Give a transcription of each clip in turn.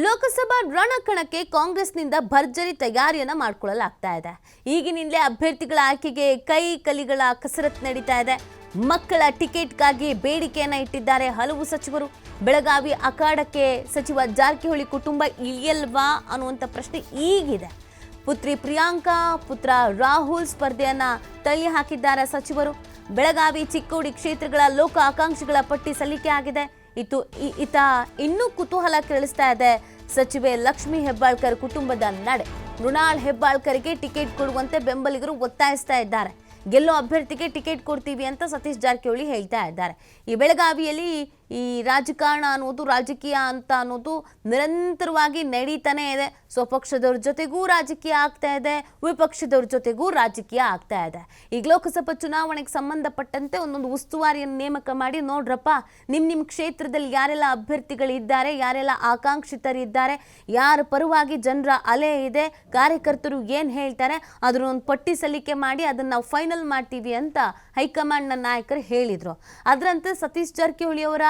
ಲೋಕಸಭಾ ರಣಕಣಕ್ಕೆ ಕಾಂಗ್ರೆಸ್ನಿಂದ ಭರ್ಜರಿ ತಯಾರಿಯನ್ನ ಮಾಡಿಕೊಳ್ಳಲಾಗ್ತಾ ಇದೆ. ಈಗಿನಿಂದಲೇ ಅಭ್ಯರ್ಥಿಗಳ ಆಯ್ಕೆಗೆ ಕೈ ಕಲಿಗಳ ಕಸರತ್ತು ನಡೀತಾ ಇದೆ. ಮಕ್ಕಳ ಟಿಕೆಟ್ಗಾಗಿ ಬೇಡಿಕೆಯನ್ನ ಇಟ್ಟಿದ್ದಾರೆ ಹಲವು ಸಚಿವರು. ಬೆಳಗಾವಿ ಅಖಾಡಕ್ಕೆ ಸಚಿವ ಜಾರಕಿಹೊಳಿ ಕುಟುಂಬ ಇಳಿಯಲ್ವಾ ಅನ್ನುವಂಥ ಪ್ರಶ್ನೆ ಈಗಿದೆ. ಪುತ್ರಿ ಪ್ರಿಯಾಂಕಾ, ಪುತ್ರ ರಾಹುಲ್ ಸ್ಪರ್ಧೆಯನ್ನ ತಳ್ಳಿ ಹಾಕಿದ್ದಾರೆ ಸಚಿವರು. ಬೆಳಗಾವಿ ಚಿಕ್ಕೋಡಿ ಕ್ಷೇತ್ರಗಳ ಲೋಕ ಆಕಾಂಕ್ಷಿಗಳ ಪಟ್ಟಿ ಸಲ್ಲಿಕೆ ಆಗಿದೆ. ಇನ್ನೂ ಕುತೂಹಲ ಕೆರಳಿಸ್ತಾ ಇದೆ ಸಚಿವೆ ಲಕ್ಷ್ಮೀ ಹೆಬ್ಬಾಳ್ಕರ್ ಕುಟುಂಬದ ನಡೆ. ಮೃಣಾಲ್ ಹೆಬ್ಬಾಳ್ಕರ್ಗೆ ಟಿಕೆಟ್ ಕೊಡುವಂತೆ ಬೆಂಬಲಿಗರು ಒತ್ತಾಯಿಸ್ತಾ ಇದ್ದಾರೆ. ಗೆಲ್ಲೋ ಅಭ್ಯರ್ಥಿಗೆ ಟಿಕೆಟ್ ಕೊಡ್ತೀವಿ ಅಂತ ಸತೀಶ್ ಜಾರಕಿಹೊಳಿ ಹೇಳ್ತಾ ಇದ್ದಾರೆ. ಈ ಬೆಳಗಾವಿಯಲ್ಲಿ ಈ ರಾಜಕಾರಣ ಅನ್ನೋದು, ರಾಜಕೀಯ ಅಂತ ಅನ್ನೋದು ನಿರಂತರವಾಗಿ ನಡೀತಾನೆ ಇದೆ. ಸ್ವಪಕ್ಷದವ್ರ ಜೊತೆಗೂ ರಾಜಕೀಯ ಆಗ್ತಾ ಇದೆ, ವಿಪಕ್ಷದವ್ರ ಜೊತೆಗೂ ರಾಜಕೀಯ ಆಗ್ತಾ ಇದೆ. ಈಗ ಲೋಕಸಭಾ ಚುನಾವಣೆಗೆ ಸಂಬಂಧಪಟ್ಟಂತೆ ಒಂದೊಂದು ಉಸ್ತುವಾರಿಯನ್ನು ನೇಮಕ ಮಾಡಿ, ನೋಡ್ರಪ್ಪ ನಿಮ್ಮ ಕ್ಷೇತ್ರದಲ್ಲಿ ಯಾರೆಲ್ಲ ಅಭ್ಯರ್ಥಿಗಳಿದ್ದಾರೆ, ಯಾರೆಲ್ಲ ಆಕಾಂಕ್ಷಿತರಿದ್ದಾರೆ, ಯಾರ ಪರವಾಗಿ ಜನರ ಅಲೆ ಇದೆ, ಕಾರ್ಯಕರ್ತರು ಏನು ಹೇಳ್ತಾರೆ ಅದರ ಒಂದು ಪಟ್ಟಿ ಸಲ್ಲಿಕೆ ಮಾಡಿ ಅದನ್ನು ನಾವು ಫೈನಲ್ ಮಾಡ್ತೀವಿ ಅಂತ ಹೈಕಮಾಂಡ್ನ ನಾಯಕರು ಹೇಳಿದರು. ಅದರಂತೆ ಸತೀಶ್ ಜಾರಕಿಹೊಳಿ ಅವರ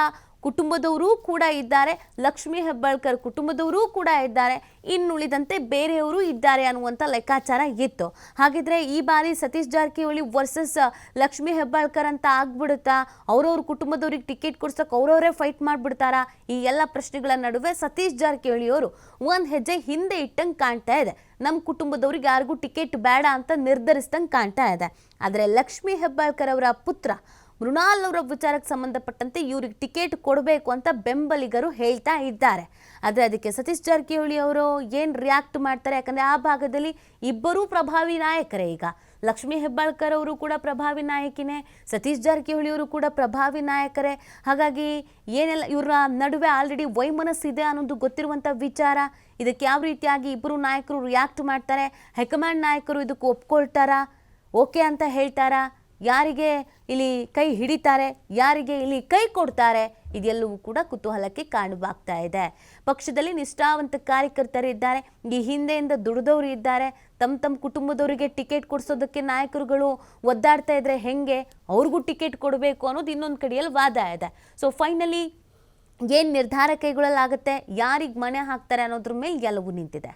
ಕುಟುಂಬದವರೂ ಕೂಡ ಇದ್ದಾರೆ, ಲಕ್ಷ್ಮೀ ಹೆಬ್ಬಾಳ್ಕರ್ ಕುಟುಂಬದವರೂ ಕೂಡ ಇದ್ದಾರೆ, ಇನ್ನುಳಿದಂತೆ ಬೇರೆಯವರು ಇದ್ದಾರೆ ಅನ್ನುವಂಥ ಲೆಕ್ಕಾಚಾರ ಇತ್ತು. ಹಾಗಿದ್ರೆ ಈ ಬಾರಿ ಸತೀಶ್ ಜಾರಕಿಹೊಳಿ ವರ್ಸಸ್ ಲಕ್ಷ್ಮೀ ಹೆಬ್ಬಾಳ್ಕರ್ ಅಂತ ಆಗ್ಬಿಡುತ್ತಾ? ಅವ್ರವ್ರ ಕುಟುಂಬದವ್ರಿಗೆ ಟಿಕೆಟ್ ಕೊಡ್ಸಕ್ಕೆ ಅವ್ರವರೇ ಫೈಟ್ ಮಾಡಿಬಿಡ್ತಾರಾ? ಈ ಎಲ್ಲ ಪ್ರಶ್ನೆಗಳ ನಡುವೆ ಸತೀಶ್ ಜಾರಕಿಹೊಳಿ ಅವರು ಒಂದು ಹೆಜ್ಜೆ ಹಿಂದೆ ಇಟ್ಟಂಗೆ ಕಾಣ್ತಾ ಇದೆ. ನಮ್ಮ ಕುಟುಂಬದವ್ರಿಗೆ ಯಾರಿಗೂ ಟಿಕೆಟ್ ಬೇಡ ಅಂತ ನಿರ್ಧರಿಸ್ದಂಗೆ ಕಾಣ್ತಾ ಇದೆ. ಆದರೆ ಲಕ್ಷ್ಮೀ ಹೆಬ್ಬಾಳ್ಕರ್ ಅವರ ಪುತ್ರ ಮೃಣಾಲ್ ಅವರ ವಿಚಾರಕ್ಕೆ ಸಂಬಂಧಪಟ್ಟಂತೆ ಇವ್ರಿಗೆ ಟಿಕೆಟ್ ಕೊಡಬೇಕು ಅಂತ ಬೆಂಬಲಿಗರು ಹೇಳ್ತಾ ಇದ್ದಾರೆ. ಆದರೆ ಅದಕ್ಕೆ ಸತೀಶ್ ಜಾರಕಿಹೊಳಿ ಅವರು ಏನು ರಿಯಾಕ್ಟ್ ಮಾಡ್ತಾರೆ? ಯಾಕಂದರೆ ಆ ಭಾಗದಲ್ಲಿ ಇಬ್ಬರೂ ಪ್ರಭಾವಿ ನಾಯಕರೇ. ಈಗ ಲಕ್ಷ್ಮೀ ಹೆಬ್ಬಾಳ್ಕರ್ ಅವರು ಕೂಡ ಪ್ರಭಾವಿ ನಾಯಕಿನೇ, ಸತೀಶ್ ಜಾರಕಿಹೊಳಿ ಅವರು ಕೂಡ ಪ್ರಭಾವಿ ನಾಯಕರೇ. ಹಾಗಾಗಿ ಏನೆಲ್ಲ ಇವರ ನಡುವೆ ಆಲ್ರೆಡಿ ವೈಮನಸ್ಸಿದೆ ಅನ್ನೋದು ಗೊತ್ತಿರುವಂಥ ವಿಚಾರ. ಇದಕ್ಕೆ ಯಾವ ರೀತಿಯಾಗಿ ಇಬ್ಬರು ನಾಯಕರು ರಿಯಾಕ್ಟ್ ಮಾಡ್ತಾರೆ? ಹೈಕಮಾಂಡ್ ನಾಯಕರು ಇದಕ್ಕೆ ಒಪ್ಕೊಳ್ತಾರಾ, ಓಕೆ ಅಂತ ಹೇಳ್ತಾರಾ? ಯಾರಿಗೆ ಇಲ್ಲಿ ಕೈ ಹಿಡಿತಾರೆ, ಯಾರಿಗೆ ಇಲ್ಲಿ ಕೈ ಕೊಡ್ತಾರೆ, ಇದೆಲ್ಲವೂ ಕೂಡ ಕುತೂಹಲಕ್ಕೆ ಕಾರಣವಾಗ್ತಾ ಇದೆ. ಪಕ್ಷದಲ್ಲಿ ನಿಷ್ಠಾವಂತ ಕಾರ್ಯಕರ್ತರಿದ್ದಾರೆ, ಈ ಹಿಂದೆಯಿಂದ ದುಡಿದವರು ಇದ್ದಾರೆ. ತಮ್ಮ ಕುಟುಂಬದವರಿಗೆ ಟಿಕೆಟ್ ಕೊಡಿಸೋದಕ್ಕೆ ನಾಯಕರುಗಳು ಒದ್ದಾಡ್ತಾ ಇದ್ರೆ ಹೆಂಗೆ? ಅವ್ರಿಗೂ ಟಿಕೆಟ್ ಕೊಡಬೇಕು ಅನ್ನೋದು ಇನ್ನೊಂದು ಕಡೆಯಲ್ಲಿ ವಾದ ಇದೆ. ಸೊ ಫೈನಲಿ ಏನು ನಿರ್ಧಾರ ಕೈಗೊಳ್ಳಲಾಗುತ್ತೆ, ಯಾರಿಗೆ ಮಣೆ ಹಾಕ್ತಾರೆ ಅನ್ನೋದ್ರ ಮೇಲೆ ಎಲ್ಲವೂ ನಿಂತಿದೆ.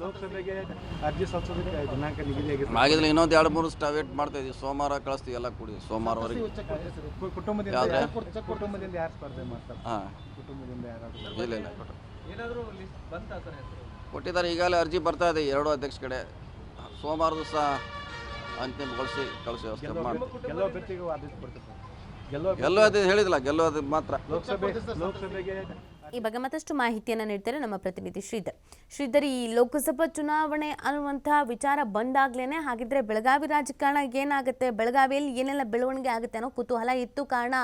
ಲೋಕಸಭೆಗೆ ಅರ್ಜಿ ಸಲ್ಲಿಸೋದಕ್ಕೆ ದಿನಾಂಕ ನಿಗದಿಯಾಗಿದೆ. ಆಗಿದ್ರೆ ಇನ್ನೊಂದು 2-3 ವೇಟ್ ಮಾಡ್ತಾ ಇದ್ದೀವಿ. ಸೋಮವಾರ ಕಳಿಸ್ತೀವಿ, ಎಲ್ಲ ಕೂಡಿ ಸೋಮವಾರವರೆಗೆ. ಕುಟುಂಬದಿಂದ ಯಾರು ಸ್ಪರ್ಧೆ ಮಾಡ್ತಾರೆ? ಕುಟುಂಬದಿಂದ ಯಾರಾದರೂ ಇಲ್ಲ ಕೊಟ್ಟಿದ್ದಾರೆ. ಈಗಾಗಲೇ ಅರ್ಜಿ ಬರ್ತಾ ಇದೆ 2 ಅಧ್ಯಕ್ಷ ಕಡೆ. ಸೋಮವಾರ ದಿವಸ ಅಂತಿಮಗೊಳಿಸಿ ಕಳಿಸಿ ವ್ಯವಸ್ಥೆ ಮಾಡ್ತೀವಿ. ಗೆಲ್ಲೋ ಅಭ್ಯರ್ಥಿಗೂ ಆದೇಶ ಬರ್ತದೆ. ಗೆಲ್ಲೋದು ಹೇಳಿದಿಲ್ಲ, ಗೆಲ್ಲೋದು ಮಾತ್ರ. ಲೋಕಸಭೆಗೆ ಈ ಬಗ್ಗೆ ಮತ್ತಷ್ಟು ಮಾಹಿತಿಯನ್ನು ನೀಡ್ತಾರೆ ನಮ್ಮ ಪ್ರತಿನಿಧಿ ಶ್ರೀಧರ್. ಈ ಲೋಕಸಭಾ ಚುನಾವಣೆ ಅನ್ನುವಂತಹ ವಿಚಾರ ಬಂದಾಗ್ಲೇನೆ ಹಾಗಿದ್ರೆ ಬೆಳಗಾವಿ ರಾಜಕಾರಣ ಏನಾಗುತ್ತೆ, ಬೆಳಗಾವಿಯಲ್ಲಿ ಏನೆಲ್ಲ ಬೆಳವಣಿಗೆ ಆಗುತ್ತೆ ಅನ್ನೋ ಕುತೂಹಲ ಇತ್ತು. ಕಾರಣ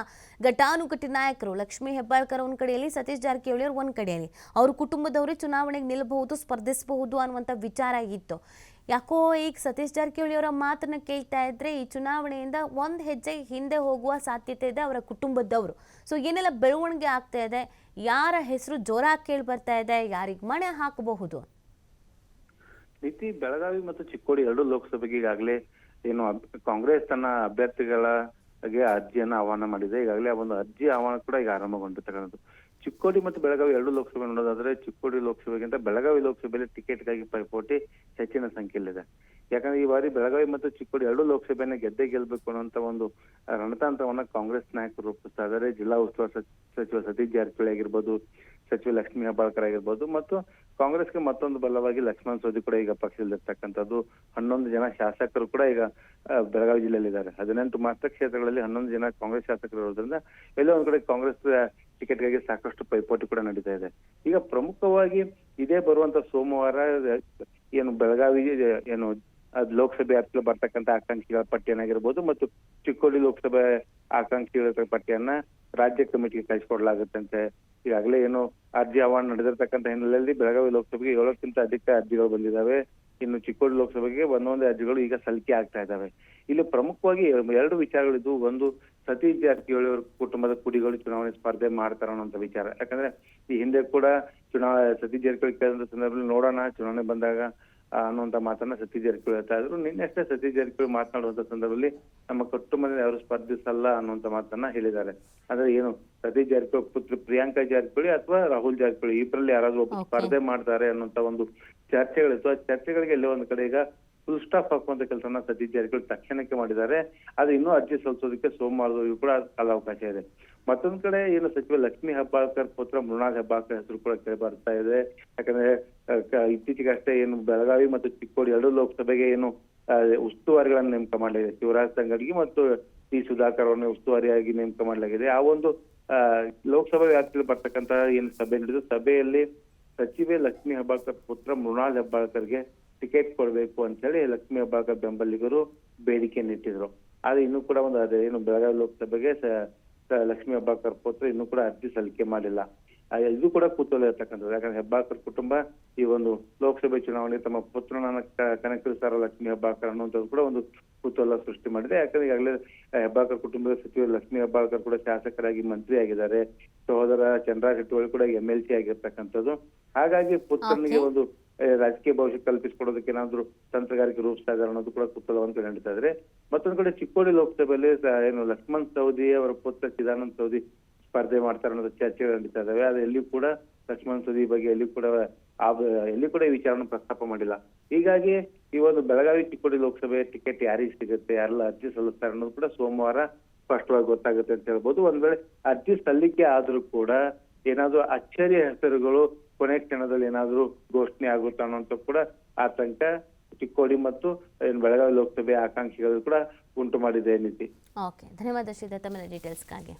ಘಟಾನುಘಟಿ ನಾಯಕರು ಲಕ್ಷ್ಮೀ ಹೆಬ್ಬಾಳ್ಕರ್ ಒಂದು ಕಡೆಯಲ್ಲಿ, ಸತೀಶ್ ಜಾರಕಿಹೊಳಿ ಅವರು ಒಂದು ಕಡೆಯಲ್ಲಿ, ಅವ್ರ ಕುಟುಂಬದವರೇ ಚುನಾವಣೆಗೆ ನಿಲ್ಲಬಹುದು, ಸ್ಪರ್ಧಿಸಬಹುದು ಅನ್ನುವಂಥ ವಿಚಾರ ಇತ್ತು. ಯಾಕೋ ಈಗ ಸತೀಶ್ ಜಾರಕಿಹೊಳಿ ಅವರ ಮಾತನ್ನ ಕೇಳ್ತಾ ಇದ್ರೆ ಈ ಚುನಾವಣೆಯಿಂದ ಒಂದು ಹೆಜ್ಜೆ ಹಿಂದೆ ಹೋಗುವ ಸಾಧ್ಯತೆ ಇದೆ ಅವರ ಕುಟುಂಬದವರು. ಸೊ ಏನೆಲ್ಲ ಬೆಳವಣಿಗೆ ಆಗ್ತಾ ಇದೆ, ಯಾರ ಹೆಸರು ಜೋರಾಗಿ ಕೇಳಿ ಬರ್ತಾ ಇದೆ, ಯಾರಿಗೆ ಮಣೆ ಹಾಕಬಹುದು? ರೀತಿ ಬೆಳಗಾವಿ ಮತ್ತು ಚಿಕ್ಕೋಡಿ 2 ಲೋಕಸಭೆಗೆ ಈಗಾಗಲೇ ಏನು ಕಾಂಗ್ರೆಸ್ ತನ್ನ ಅಭ್ಯರ್ಥಿಗಳಿಗೆ ಅರ್ಜಿಯನ್ನ ಆಹ್ವಾನ ಮಾಡಿದೆ. ಈಗಾಗಲೇ ಒಂದು ಅರ್ಜಿ ಆಹ್ವಾನ ಕೂಡ ಈಗ ಆರಂಭಗೊಂಡಿರ್ತಕ್ಕಂಥದ್ದು. ಚಿಕ್ಕೋಡಿ ಮತ್ತು ಬೆಳಗಾವಿ 2 ಲೋಕಸಭೆ ನೋಡೋದಾದ್ರೆ ಚಿಕ್ಕೋಡಿ ಲೋಕಸಭೆಗಿಂತ ಬೆಳಗಾವಿ ಲೋಕಸಭೆಯಲ್ಲಿ ಟಿಕೆಟ್ಗಾಗಿ ಪೈಪೋಟಿ ಹೆಚ್ಚಿನ ಸಂಖ್ಯೆಯಲ್ಲಿದೆ. ಯಾಕಂದ್ರೆ ಈ ಬಾರಿ ಬೆಳಗಾವಿ ಮತ್ತು ಚಿಕ್ಕೋಡಿ 2 ಲೋಕಸಭೆಯನ್ನ ಗೆಲ್ಲಬೇಕು ಅನ್ನುವಂತ ಒಂದು ರಣತಂತ್ರವನ್ನ ಕಾಂಗ್ರೆಸ್ ನಾಯಕರು ರೂಪಿಸ್ತಾ ಇದ್ದಾರೆ. ಜಿಲ್ಲಾ ಉಸ್ತುವಾರಿ ಸಚಿವ ಸತೀಶ್ ಜಾರಕಿಹೊಳಿ ಆಗಿರ್ಬೋದು, ಸಚಿವ ಲಕ್ಷ್ಮೀ ಹೆಬ್ಬಾಳ್ಕರ್ ಆಗಿರ್ಬೋದು, ಮತ್ತು ಕಾಂಗ್ರೆಸ್ಗೆ ಮತ್ತೊಂದು ಬಲವಾಗಿ ಲಕ್ಷ್ಮಣ್ ಸವದಿ ಕೂಡ ಈಗ ಪಕ್ಷದಲ್ಲಿರ್ತಕ್ಕಂಥದ್ದು. 11 ಜನ ಶಾಸಕರು ಕೂಡ ಈಗ ಬೆಳಗಾವಿ ಜಿಲ್ಲೆಯಲ್ಲಿದ್ದಾರೆ. 18 ಮತಕ್ಷೇತ್ರಗಳಲ್ಲಿ 11 ಜನ ಕಾಂಗ್ರೆಸ್ ಶಾಸಕರು ಇರೋದ್ರಿಂದ ಎಲ್ಲೋ ಒಂದ್ ಕಡೆ ಕಾಂಗ್ರೆಸ್ ಟಿಕೆಟ್ಗಾಗಿ ಸಾಕಷ್ಟು ಪೈಪೋಟಿ ಕೂಡ ನಡೀತಾ ಇದೆ. ಈಗ ಪ್ರಮುಖವಾಗಿ ಇದೇ ಬರುವಂತ ಸೋಮವಾರ ಏನು ಬೆಳಗಾವಿ ಏನು ಲೋಕಸಭೆ ವ್ಯಾಪ್ತಿಯಲ್ಲಿ ಬರ್ತಕ್ಕಂಥ ಆಕಾಂಕ್ಷಿಗಳ ಪಟ್ಟಿಯನ್ನಾಗಿರ್ಬೋದು ಮತ್ತು ಚಿಕ್ಕೋಡಿ ಲೋಕಸಭೆ ಆಕಾಂಕ್ಷಿಗಳ ಪಟ್ಟಿಯನ್ನ ರಾಜ್ಯ ಕಮಿಟಿಗೆ ಕಳಿಸಿಕೊಡ್ಲಾಗುತ್ತಂತೆ. ಈಗಾಗಲೇ ಏನು ಅರ್ಜಿ ಆಹ್ವಾನ ನಡೆದಿರ್ತಕ್ಕಂಥ ಹಿನ್ನೆಲೆಯಲ್ಲಿ ಬೆಳಗಾವಿ ಲೋಕಸಭೆಗೆ 7ಕ್ಕಿಂತ ಅಧಿಕ ಅರ್ಜಿಗಳು ಬಂದಿದ್ದಾವೆ. ಇನ್ನು ಚಿಕ್ಕೋಡಿ ಲೋಕಸಭೆಗೆ ಒಂದೊಂದೇ ಅರ್ಜಿಗಳು ಈಗ ಸಲ್ಲಿಕೆ ಆಗ್ತಾ ಇದ್ದಾವೆ. ಇಲ್ಲಿ ಪ್ರಮುಖವಾಗಿ 2 ವಿಚಾರಗಳಿದ್ದು. ಒಂದು, ಸತೀಶ್ ಜಾರಕಿಹೊಳಿ ಅವರ ಕುಟುಂಬದ ಕುಡಿಗಳು ಚುನಾವಣೆ ಸ್ಪರ್ಧೆ ಮಾಡ್ತಾರ ಅನ್ನೋಂಥ ವಿಚಾರ. ಯಾಕಂದ್ರೆ ಈ ಹಿಂದೆ ಕೂಡ ಸತೀಶ್ ಜಾರಕಿಹೊಳಿ ಕೇಳಿದ ಸಂದರ್ಭದಲ್ಲಿ ನೋಡೋಣ, ಚುನಾವಣೆ ಬಂದಾಗ ಅನ್ನುವಂತ ಮಾತನ್ನ ಸತೀಶ್ ಜಾರಕಿಹೊಳಿ ಹೇಳ್ತಾ ಇದ್ರು. ನಿನ್ನೆ ಅಷ್ಟೇ ಸತೀಶ್ ಜಾರಕಿಹೊಳಿ ಮಾತನಾಡುವಂತ ಸಂದರ್ಭದಲ್ಲಿ ನಮ್ಮ ಕುಟುಂಬದಲ್ಲಿ ಯಾರು ಸ್ಪರ್ಧಿಸಲ್ಲ ಅನ್ನುವಂತ ಮಾತನ್ನ ಹೇಳಿದ್ದಾರೆ. ಅಂದ್ರೆ ಏನು ಸತೀಶ್ ಜಾರಕಿಹೊಳಿ ಪುತ್ರಿ ಪ್ರಿಯಾಂಕಾ ಜಾರಕಿಹೊಳಿ ಅಥವಾ ರಾಹುಲ್ ಜಾರಕಿಹೊಳಿ ಇಬ್ಬರಲ್ಲಿ ಯಾರಾದ್ರೂ ಒಬ್ಬರು ಸ್ಪರ್ಧೆ ಮಾಡ್ತಾರೆ ಅನ್ನುವಂತ ಒಂದು ಚರ್ಚೆಗಳಿತ್ತು. ಆ ಚರ್ಚೆಗಳಿಗೆ ಎಲ್ಲೋ ಒಂದ್ ಕಡೆ ಈಗ ಫುಲ್ ಸ್ಟಾಪ್ ಹಾಕುವಂತ ಕೆಲಸನ ಸತೀಶ್ ಜಾರಕಿಹೊಳಿ ತಕ್ಷಣಕ್ಕೆ ಮಾಡಿದ್ದಾರೆ. ಅದು ಇನ್ನೂ ಅರ್ಜಿ ಸಲ್ಲಿಸೋದಕ್ಕೆ ಸೋಮವಾರದವರೆಗೂ ಕೂಡ ಕಾಲಾವಕಾಶ ಇದೆ. ಮತ್ತೊಂದ್ ಕಡೆ ಏನು ಸಚಿವ ಲಕ್ಷ್ಮೀ ಹೆಬ್ಬಾಳ್ಕರ್ ಪುತ್ರ ಮೃಣಾಲ್ ಹೆಬ್ಬಾಳ್ಕರ್ ಹೆಸರು ಕೂಡ ಕೇಳಿ ಬರ್ತಾ ಇದೆ. ಯಾಕಂದ್ರೆ ಇತ್ತೀಚೆಗಷ್ಟೇ ಏನು ಬೆಳಗಾವಿ ಮತ್ತು ಚಿಕ್ಕೋಡಿ ಎರಡು ಲೋಕಸಭೆಗೆ ಏನು ಉಸ್ತುವಾರಿಗಳನ್ನು ನೇಮಕ ಮಾಡಲಾಗಿದೆ. ಶಿವರಾಜ್ ತಂಗಡಗಿ ಮತ್ತು ಟಿ ಸುಧಾಕರ್ ಅವರನ್ನು ಉಸ್ತುವಾರಿಯಾಗಿ ನೇಮಕ ಮಾಡಲಾಗಿದೆ. ಆ ಒಂದು ಲೋಕಸಭಾ ವ್ಯಾಪ್ತಿಯಲ್ಲಿ ಬರ್ತಕ್ಕಂತ ಏನು ಸಭೆ ನಡೆದು ಸಭೆಯಲ್ಲಿ ಸಚಿವೆ ಲಕ್ಷ್ಮೀ ಹೆಬ್ಬಾಳ್ಕರ್ ಪುತ್ರ ಮೃಣಾಲ್ ಹೆಬ್ಬಾಳ್ಕರ್ಗೆ ಟಿಕೆಟ್ ಕೊಡಬೇಕು ಅಂತ ಹೇಳಿ ಲಕ್ಷ್ಮೀ ಹೆಬ್ಬಾಳ್ಕರ್ ಬೆಂಬಲಿಗರು ಬೇಡಿಕೆಯನ್ನು ಇಟ್ಟಿದ್ರು. ಆದ್ರೆ ಇನ್ನೂ ಕೂಡ ಒಂದು ಅದೇ ಏನು ಬೆಳಗಾವಿ ಲೋಕಸಭೆಗೆ ಲಕ್ಷ್ಮೀ ಹೆಬ್ಬಾಳ್ಕರ್ ಪುತ್ರ ಇನ್ನೂ ಕೂಡ ಅರ್ಜಿ ಸಲ್ಲಿಕೆ ಮಾಡಿಲ್ಲ. ಇದು ಕೂಡ ಕುತೂಹಲ ಇರ್ತಕ್ಕಂಥದ್ದು. ಯಾಕಂದ್ರೆ ಹೆಬ್ಬಾಳ್ಕರ್ ಕುಟುಂಬ ಈ ಒಂದು ಲೋಕಸಭೆ ಚುನಾವಣೆ ತಮ್ಮ ಪುತ್ರನನ್ನ ಕಣಕ್ಕಿಳಿಸ್ತಾರ ಲಕ್ಷ್ಮೀ ಹೆಬ್ಬಾಳ್ಕರ್ ಅನ್ನುವಂಥದ್ದು ಕೂಡ ಒಂದು ಕುತೂಹಲ ಸೃಷ್ಟಿ ಮಾಡಿದೆ. ಯಾಕಂದ್ರೆ ಈಗಾಗಲೇ ಹೆಬ್ಬಾಳ್ಕರ್ ಕುಟುಂಬದ ಸಚಿವ ಲಕ್ಷ್ಮೀ ಹೆಬ್ಬಾಳ್ಕರ್ ಕೂಡ ಶಾಸಕರಾಗಿ ಮಂತ್ರಿ ಆಗಿದ್ದಾರೆ. ಸಹೋದರ ಚಂದ್ರರಾಜ್ ಹಟ್ಟಿಹೊಳಿ ಕೂಡ MLC ಆಗಿರ್ತಕ್ಕಂಥದ್ದು. ಹಾಗಾಗಿ ಪುತ್ರನಿಗೆ ಒಂದು ರಾಜಕೀಯ ಭವಿಷ್ಯ ಕಲ್ಪಿಸಿಕೊಡೋದಕ್ಕೆ ಏನಾದ್ರು ತಂತ್ರಗಾರಿಕೆ ರೂಪಿಸ್ತಾ ಇದ್ದಾರೆ ಅನ್ನೋದು ಕೂಡ ಕುತೂಹಲವನ್ನು ನಡೀತಾ ಇದ್ರೆ. ಮತ್ತೊಂದ್ ಕಡೆ ಚಿಕ್ಕೋಡಿ ಲೋಕಸಭೆಯಲ್ಲಿ ಏನು ಲಕ್ಷ್ಮಣ್ ಸವದಿ ಅವರ ಪುತ್ರ ಚಿದಾನಂದ್ ಸವದಿ ಸ್ಪರ್ಧೆ ಮಾಡ್ತಾರೆ ಅನ್ನೋದು ಚರ್ಚೆಗಳು ನಡೀತಾ ಇದಾವೆ. ಅದು ಎಲ್ಲಿ ಕೂಡ ಲಕ್ಷ್ಮಣ್ ಸವದಿ ಬಗ್ಗೆ ಎಲ್ಲಿ ಕೂಡ ಈ ವಿಚಾರವನ್ನು ಪ್ರಸ್ತಾಪ ಮಾಡಿಲ್ಲ. ಹೀಗಾಗಿ ಈ ಒಂದು ಬೆಳಗಾವಿ ಚಿಕ್ಕೋಡಿ ಲೋಕಸಭೆ ಟಿಕೆಟ್ ಯಾರಿಗೆ ಸಿಗುತ್ತೆ, ಯಾರೆಲ್ಲ ಅರ್ಜಿ ಸಲ್ಲಿಸ್ತಾರೆ ಅನ್ನೋದು ಕೂಡ ಸೋಮವಾರ ಸ್ಪಷ್ಟವಾಗಿ ಗೊತ್ತಾಗುತ್ತೆ ಅಂತ ಹೇಳ್ಬೋದು. ಒಂದ್ ವೇಳೆ ಅರ್ಜಿ ಸಲ್ಲಿಕೆ ಆದ್ರೂ ಕೂಡ ಏನಾದ್ರು ಅಚ್ಚರಿಯ ಹೆಸರುಗಳು ಕೊನೆ ಕ್ಷಣದಲ್ಲಿ ಏನಾದ್ರು ಘೋಷಣೆ ಆಗುತ್ತಾ ಅನ್ನೋಂಥ ಕೂಡ ಆತಂಕ ಚಿಕ್ಕೋಡಿ ಮತ್ತು ಬೆಳಗಾವಿ ಲೋಕಸಭೆ ಆಕಾಂಕ್ಷಿಗಳು ಕೂಡ ಉಂಟು ಮಾಡಿದೆ ನೀತಿ. ಓಕೆ, ಧನ್ಯವಾದ ಶ್ರೀಧರ್ ತಮ್ಮ ಡೀಟೇಲ್ಸ್ಗಾಗಿ.